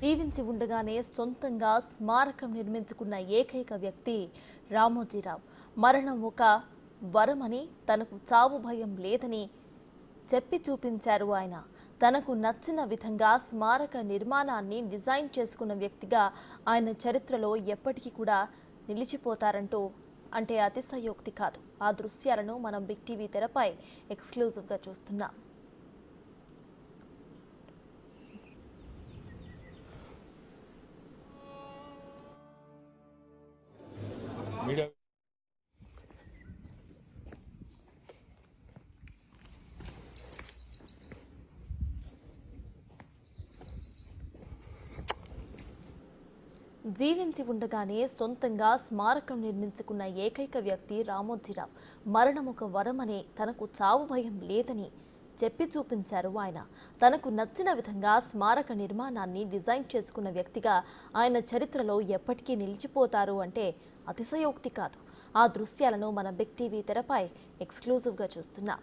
జీవించి ఉండగానే సొంతంగా స్మారకం నిర్మించుకున్న ఏకైక వ్యక్తి రామోజీరావు. మరణం ఒక వరమని, తనకు చావు భయం లేదని చెప్పి చూపించారు ఆయన. తనకు నచ్చిన విధంగా స్మారక నిర్మాణాన్ని డిజైన్ చేసుకున్న వ్యక్తిగా ఆయన చరిత్రలో ఎప్పటికీ కూడా నిలిచిపోతారంటూ అంటే అతిశయోక్తి కాదు. ఆ దృశ్యాలను మనం బిగ్ టీవీ తెరపై ఎక్స్క్లూజివ్గా చూస్తున్నాం. జీవించి ఉండగానే సొంతంగా స్మారకం నిర్మించుకున్న ఏకైక వ్యక్తి రామోజీరావు. మరణం ఒక వరమని, తనకు చావు భయం లేదని చెప్పి చూపించారు ఆయన. తనకు నచ్చిన విధంగా స్మారక నిర్మాణాన్ని డిజైన్ చేసుకున్న వ్యక్తిగా ఆయన చరిత్రలో ఎప్పటికీ నిలిచిపోతారు అంటే అతిశయోక్తి కాదు. ఆ దృశ్యాలను మన బిగ్ టీవీ తెరపై ఎక్స్క్లూజివ్గా చూస్తున్నాం.